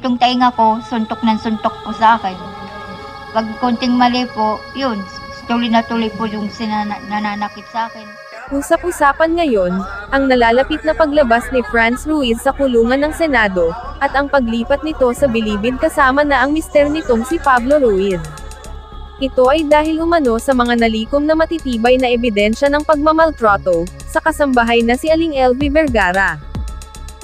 itong tainga ko, suntok ng suntok po sa akin. Pag konting mali po, yun, tuloy na tuloy po yung nananakit sa akin. Usap-usapan ngayon, ang nalalapit na paglabas ni Franz Ruiz sa kulungan ng Senado, at ang paglipat nito sa bilibid kasama na ang mister nitong si Pablo Ruiz. Ito ay dahil umano sa mga nalikom na matitibay na ebidensya ng pagmamaltrato, sa kasambahay na si Aling LV Vergara.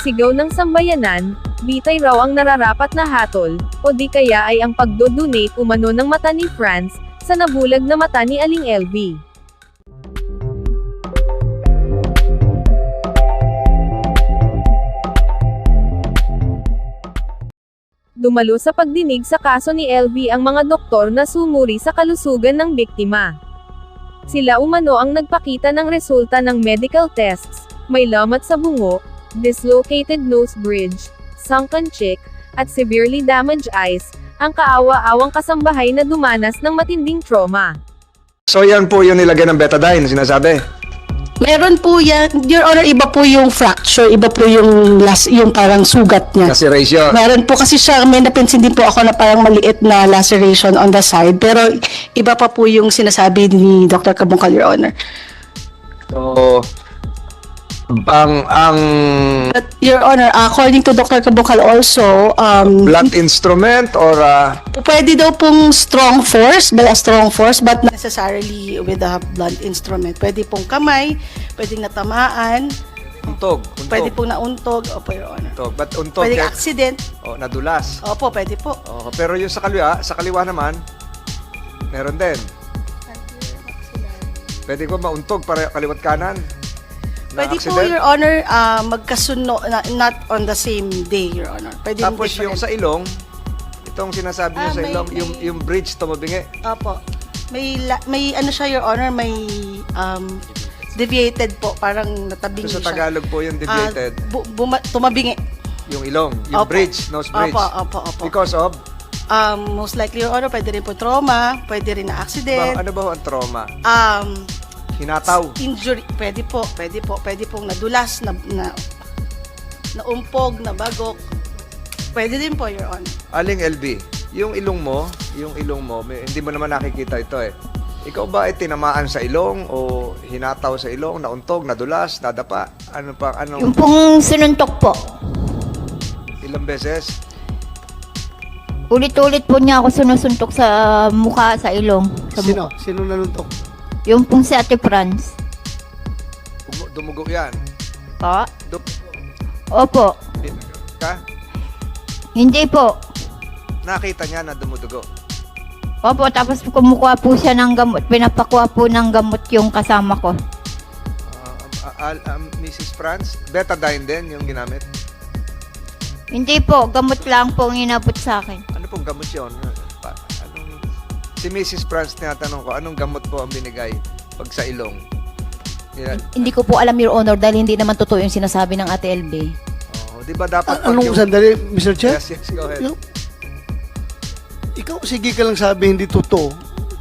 Sigaw ng sambayanan, bitay raw ang nararapat na hatol, o di kaya ay ang pagdodonate umano ng mata ni Franz, sa nabulag na mata ni Aling LV. Dumalo sa pagdinig sa kaso ni LV ang mga doktor na sumuri sa kalusugan ng biktima. Sila umano ang nagpakita ng resulta ng medical tests, may lamat sa bungo, dislocated nose bridge, sunken cheek, at severely damaged eyes, ang kaawa-awang kasambahay na dumanas ng matinding trauma. So yan po yung nilagay ng betadine, sinasabi. Meron po yan, Your Honor, iba po yung fracture, iba po yung yung parang sugat niya. Laceration. Meron po kasi siya, may napansin din po ako na parang maliit na laceration on the side, pero iba pa po yung sinasabi ni Dr. Cabungcal, Your Honor. So, But, Your Honor, according to Dr. Cabungcal also, blunt instrument or pwede daw pong strong force, by a strong force, but not necessarily with a blunt instrument. Pwede pong kamay, pwedeng natamaan, untog. pwede pong nauntog, opo, Your Honor. Untog. But untog, Pwedeng accident, nadulas. opo, pwede po. Pero yung sa kaliwa naman, meron din. Pwede ko mauntog para kaliwat kanan. Pwede po, Your Honor, magkasuno, not on the same day, Your Honor. Pwede Tapos different. yung sa ilong, itong sinasabi niyo sa ilong, may- yung bridge tumabingi. Opo. May ano siya, Your Honor, may deviated po, parang natabingi So, sa siya. Tagalog po yung deviated, Tumabingi. yung ilong, yung Opo. bridge, nose bridge. Opo. Because of, Most likely, Your Honor, pwede rin po trauma, pwede rin na accident. ano ba ang trauma? Hinataw. Injury, pwede pong nadulas, naumpog, nabagok. Pwede din po, Your Honor. Aling LB, yung ilong mo, hindi mo naman nakikita ito eh. Ikaw ba ay tinamaan sa ilong o hinataw sa ilong, nauntog, nadulas, nadapa? Yung pong sinuntok po, Ilang beses? ulit-ulit po niya ako sinusuntok sa mukha, sa ilong. Sa Sino? Sino nanuntok? Yung pong si Ate Franz. Dumugo yan. Po? Opo. Ka? Hindi po. Nakita niya na dumudugo. Opo, tapos kumukuha po siya ng gamot. Pinapakuha po ng gamot yung kasama ko. Mrs. Franz, betadine din yung ginamit. Hindi po, gamot lang po ang inabot sa akin. Ano pong gamot yun? Si Mrs. Franz, tinatanong ko, anong gamot po ang binigay pag sa ilong? Hindi ko po alam, Your Honor, dahil hindi naman totoo yung sinasabi ng Ate LB. Di ba dapat pag Anong sandali, Mr. Chair? Yes, go ahead. Ikaw, sige ka lang sabi, hindi totoo.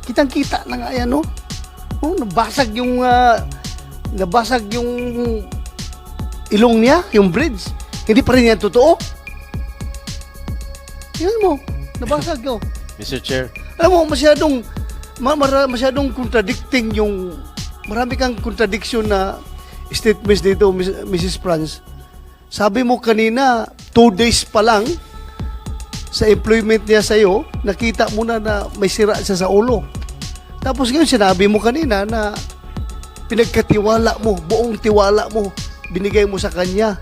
Kitang-kita na nga yan, no? Nabasag yung ilong niya, yung bridge. Hindi pa rin yan totoo. Tingnan mo, nabasag yun. Mr. Chair. Alam mo, masyadong contradicting yung, marami kang contradiction na statements dito, Mrs. Franz. Sabi mo kanina, 2 days pa lang sa employment niya sa'yo, nakita mo na may sira siya sa ulo. Tapos ngayon, sinabi mo kanina na pinagkatiwala mo, buong tiwala mo, binigay mo sa kanya.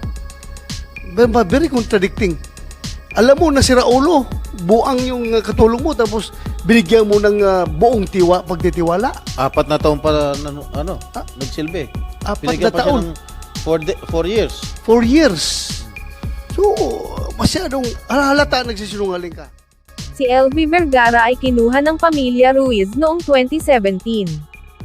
Very contradicting. Alam mo, nasira ulo, buang yung katulong mo, tapos binigyan mo ng buong pagtitiwala. 4 na taon pa nagsilbi. 4 Binigyan na pa siya taon. ng 4 years. 4 years. So, masyadong halata nagsisinungaling ka. Si LV Vergara ay kinuha ng pamilya Ruiz noong 2017.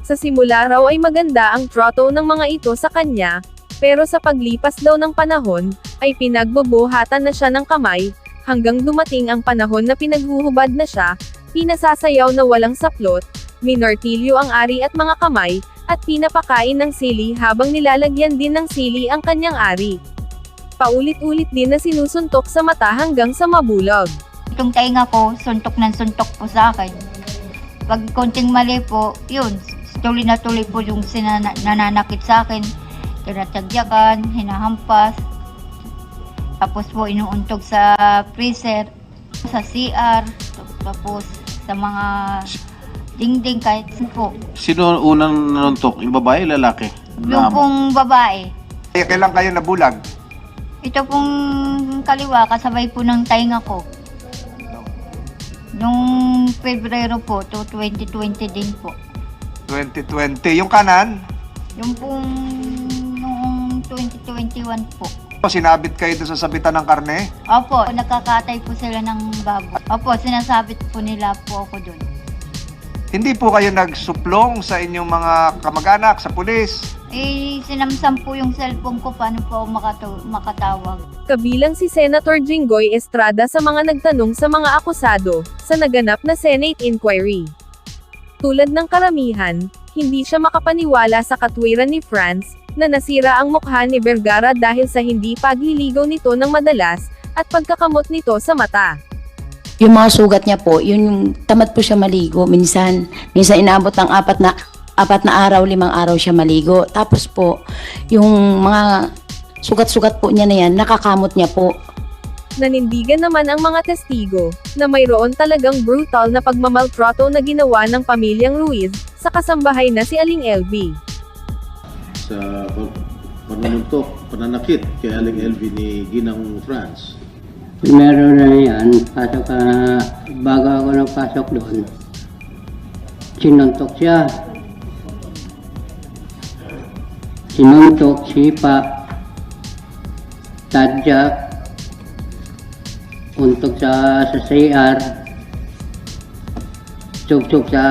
Sa simula raw ay maganda ang trato ng mga ito sa kanya, pero sa paglipas daw ng panahon, ay pinagbubuhatan na siya ng kamay, hanggang dumating ang panahon na pinaghuhubad na siya, pinasasayaw na walang saplot, minortilyo ang ari at mga kamay, at pinapakain ng sili habang nilalagyan din ng sili ang kanyang ari. paulit-ulit din na sinusuntok sa mata hanggang sa mabulog. Itong tainga ko, suntok ng suntok po sa akin. Pag konting mali po, yun, tuloy na tuloy po yung nananakit sa akin. Tinatagyakan, hinahampas. Tapos po inuuntog sa freezer, sa CR, tapos sa mga dingding kahit saan po. Sino unang nanuntok? Yung babae, lalaki? Yung pong babae. Kailan kayo nabulag? Ito pong kaliwa, kasabay po ng tainga ko. Nung Pebrero po, to 2020 din po. 2020. Yung kanan, Yung pong noong 2021 po. sinabit kayo doon sa sabitan ng karne? Opo, nagkakatay po sila ng baboy. Opo, sinasabit po nila po ako doon. Hindi po kayo nagsuplong sa inyong mga kamag-anak, sa pulis? Sinamsam po yung cellphone ko, paano po ako makatawag. Kabilang si Senator Jinggoy Estrada sa mga nagtanong sa mga akusado, sa naganap na Senate inquiry. Tulad ng karamihan, hindi siya makapaniwala sa katwiran ni Franz, na nasira ang mukha ni Vergara dahil sa hindi pagliligaw nito ng madalas, at pagkakamot nito sa mata. Yung mga sugat niya po, yun yung tamad po siya maligo. Minsan inaabot ng 4 na araw, 5 araw siya maligo. Tapos po, yung mga sugat-sugat po niya na yan, nakakamot niya po. Nanindigan naman ang mga testigo, na mayroon talagang brutal na pagmamaltrato na ginawa ng pamilyang Ruiz, sa kasambahay na si Aling LV. Sa panununtok, pananakit kay Aling LV ni Ginang Franz. Primero na yan, bago ako nagpasok doon, sinuntok siya. Sinuntok, sipa, tadyak, untok sa CR, tsuk-tsuk sa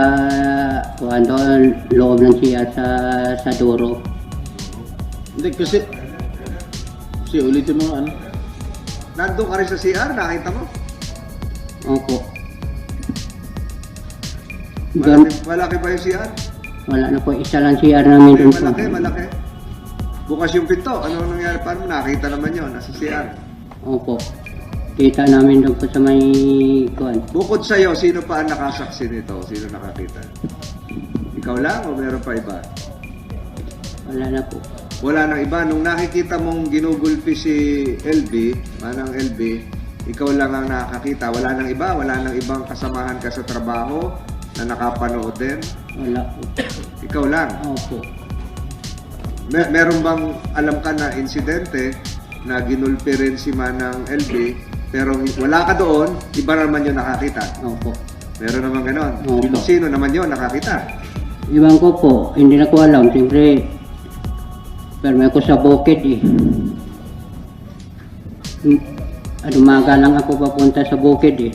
loob ng CR sa duro. Hindi kasi ulitin mo ano. Nandun ka rin sa CR, nakita mo? Opo. Doon, Malaki ba yung CR? wala na po, isa lang CR namin doon po. Malaki. Bukas yung pinto. Ano nangyari? Paano nakita naman yun? Nasa CR. Opo. Kita namin doon po sa may kuwan. Bukod sa'yo, sino pa ang nakasaksi nito? Sino nakakita? Ikaw lang o meron pa iba? Wala na po. Wala nang iba. Nung nakikita mong ginugulpi si LB, manang LB, ikaw lang ang nakakita. Wala nang iba. Wala nang ibang kasamahan ka sa trabaho na nakapanood din. Wala po. Ikaw lang. Opo. Meron bang alam ka na insidente na ginulpi rin si manang LB, pero wala ka doon, iba naman yung nakakita? Opo. Meron naman ganon. Opo. Sino naman yun nakakita? Iwan ko po, hindi na ko alam. Siyempre, pero may ko sa bukid eh. Umaga lang ako papunta sa bukid eh.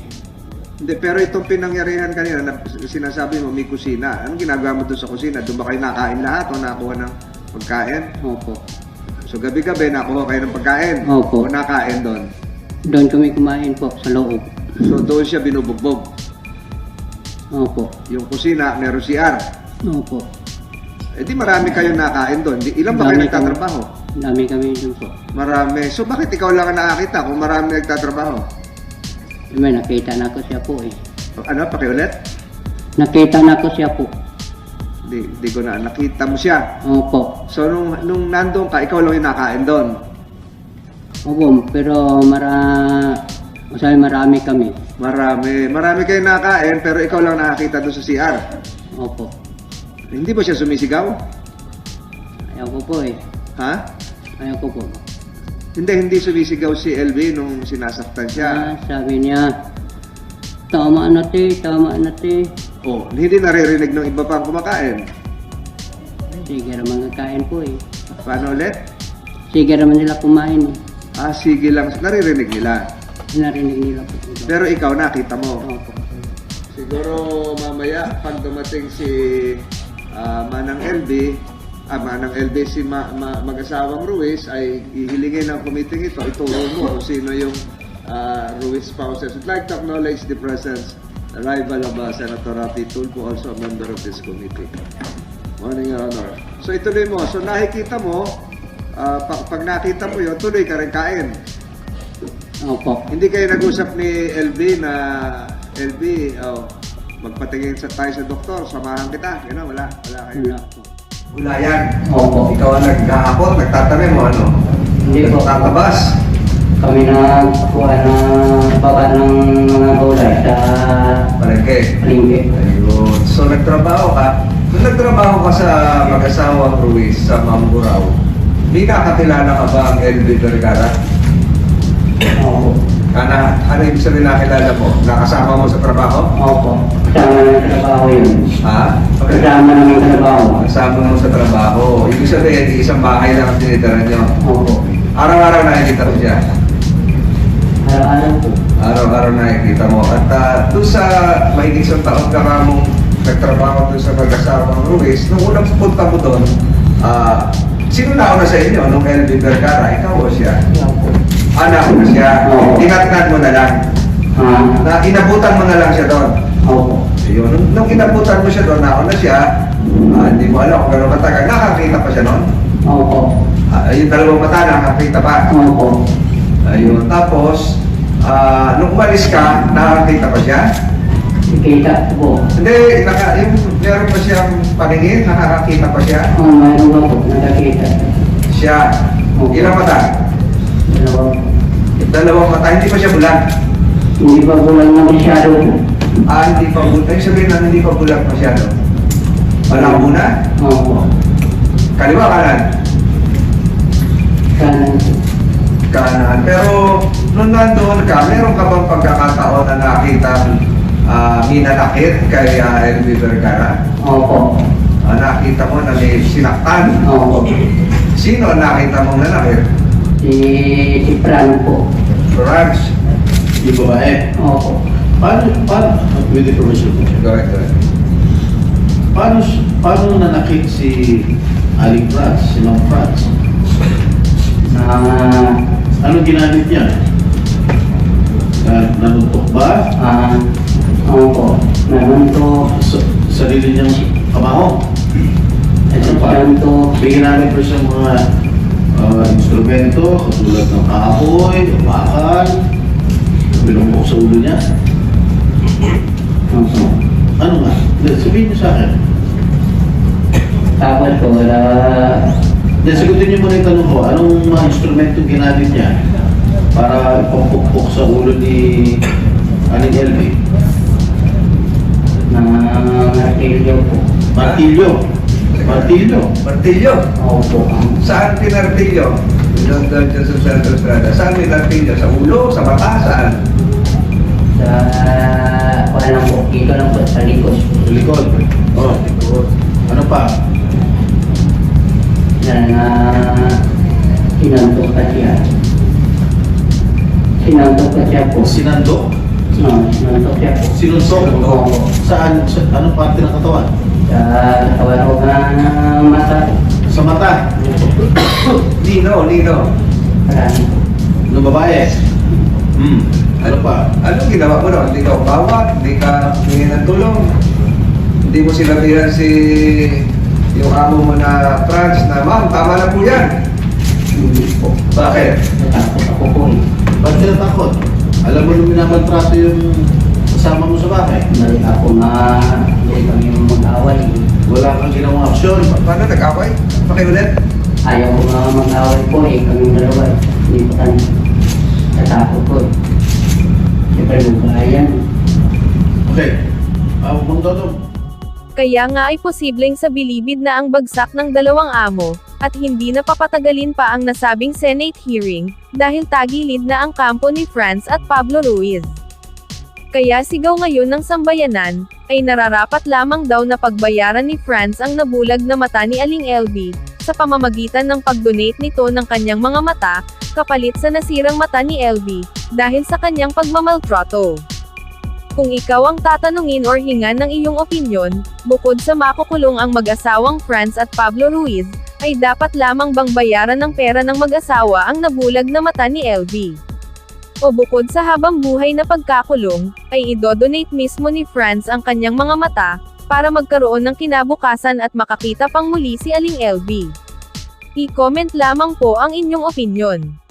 Hindi, pero itong pinangyarihan kanina na sinasabi mo may kusina. Anong ginagawa mo doon sa kusina? Doon ba kayo nakain lahat o nakuha ng pagkain? Opo. So gabi-gabi nakuha kayo ng pagkain? Opo. O nakain doon? Doon kami kumain po sa loob. So doon siya binubugbog. Opo. Yung kusina, meron CR. Opo. Eh di marami kayong nakain doon. Ilan ba kayo Dami nagtatrabaho? Dami kami doon po. Marami. So bakit ikaw lang ang nakakita kung marami nagtatrabaho? May nakita na ko siya po eh. Ano? Pakiulit? Nakita na ko siya po. Di ko na. Nakita mo siya. Opo. So nung nandun ka, ikaw lang yung nakain doon. Opo, pero marami kami. Marami kayong nakain pero ikaw lang nakakita doon sa CR. Opo. Hindi ba siya sumisigaw? Ayaw ko po eh. Ha? Ayaw ko po. Hindi sumisigaw si LB nung sinasaktan siya. Sabi niya, tama na te. Oh, hindi naririnig ng iba pang kumakain. Sige naman kakain po eh. Paano ulit? Sige naman nila kumain eh. Sige lang. Naririnig nila. Narinig nila po. Pero ikaw nakita mo. Opo. Siguro mamaya pag dumating si Manang LB, si mag-asawang Ruiz ay ihilingin ng committee ito, ituro mo kung sino yung Ruiz spouses. I'd like to acknowledge the presence, arrival of Senator Rafi Tulfo, also a member of this committee. Morning, Your Honor. So ituloy mo. So nakikita mo, pag nakita mo yun, tuloy ka rin kain. Opo. Hindi kayo nag-usap ni LB na, LB, magpatingin tayo sa doktor, samahan kita. You know, wala kayo. Wala po. Wala yan. Opo. Ikaw ang naghahapon, nagtatanim mo, ano? Hindi po. Tatabas. Kami na kuha na baba ng mga gulay sa Palengke. palengke. Ayun. So, nagtrabaho ka. Kung nagtrabaho ka sa mag-asawang Ruiz sa Mamburao, di nakakilala ka ba ang LB Vergara? Opo. Ano ibig sabihin nakilala mo? Nakasama mo sa trabaho? Opo. Kasama ng trabaho yun. Ha? Kasama ng trabaho. Kasama mo sa trabaho. Ibig sabihin, isang bahay lang ang tinitira nyo. Opo. Araw-araw nakikita mo siya. Araw-araw po. Araw-araw nakikita mo. At doon sa mahigit isang taon ka mong nagtrabaho doon sa mag-asawang Ruiz, nung unang punta mo doon, sino nauna sa inyo? Nung LB Vergara, ikaw o siya? Opo. Anak mo siya. Oo. Tinatnan mo na lang. Na inabutan mo na lang siya doon. Opo. Ayun. Nung inabutan mo siya doon, nauna siya, hindi mo alam kung gano'ng matagal. Nakakita pa siya noon? Opo. Yung dalawang mata, nakakita pa. Opo. Ayun. Tapos, nung umalis ka, nakakita pa siya? Kita po. Hindi, meron pa siyang paningin, nakakakita pa siya? Mayroon ba po? Nakakita. Siya. Ilang mata? Dalawa po. Dalawang mata, hindi pa siya bulag. Hindi pa bulang na masyado po. Hindi pa bulag. Ay, sabihin na hindi pa bulag masyado. Malabo na? Opo. Kaliwa, kanan? Kanan po. Kanan. Pero, nung nandoon ka, meron ka bang pagkakataon na nakita minanakit kay LB Vergara? Opo. Nakita mo na may sinaktan? Opo. Sino ang nakita mong nanakit? Si Fran po. Ranch. Yung babae. Opo. Paano, with information po. Go ahead. Paano nanakit si Aling Franz, si Ma'am Franz? Anong ginamit niya? Nanuntok ba? Opo. Nanuntok. Sarili niyang kamaho? Nanuntok. May ginamit pa siyang mga instrumento, katulad ng kahoy, bakal, binumbok sa ulo niya. Opo. Ano nga? Sabihin niyo sa akin. Tapos po, Sagutin niyo muna yung tanong ko, anong mga instrumento ginamit niya para ipapukpok sa ulo ni Aling LB? martilyo po. Martilyo. Martilyo. Martilyo? Opo. Saan pinartilyo? Doon sa Central Estrada. Saan pinartilyo? Sa ulo? Sa mata? Saan? Sa, lang po, dito lang po, sa likod. Sa likod. Oh. Ano pa? Sinantok ka siya. Sinantok ka siya po. Sinandok? Sinantok siya po. Sinuntok? Opo. Saan? Anong parte ng katawan? Sa katawan ko ng mata. Sa mata? Nino. Marami po. Ng babae? Ano pa? Anong ginawa mo na? Hindi ka umawat? Hindi ka humingi ng tulong? Hindi mo sinabihan yung amo mo na Franz na, ma'am, tama na po yan. Hindi po. Bakit? Natakot ako po eh. Ba't ka natakot? Alam mo nung minamaltrato yung kasama mo sa bahay? Balik ako na hindi kami mag-away. Wala kang ginawang aksyon. Paano nag-away? Pakiulit? Ayaw ko nga mag-away po eh. Kaming dalawa eh. Hindi pa tayo. Natakot ko eh. Siyempre mag-ayan. Okay. Mang Dodong. Kaya nga ay posibleng sa bilibid na ang bagsak ng dalawang amo, at hindi na papatagalin pa ang nasabing Senate hearing, dahil tagilid na ang kampo ni Franz at Pablo Ruiz. Kaya sigaw ngayon ng sambayanan, ay nararapat lamang daw na pagbayaran ni Franz ang nabulag na mata ni Aling LB, sa pamamagitan ng pag-donate nito ng kanyang mga mata, kapalit sa nasirang mata ni LB, dahil sa kanyang pagmamaltrato. Kung ikaw ang tatanungin or hingan ng iyong opinyon, bukod sa makukulong ang mag-asawang Franz at Pablo Ruiz, ay dapat lamang bang bayaran ng pera ng mag-asawa ang nabulag na mata ni LB? O bukod sa habang buhay na pagkakulong, ay idodonate mismo ni Franz ang kanyang mga mata, para magkaroon ng kinabukasan at makakita pang muli si Aling LB. I-comment lamang po ang inyong opinyon.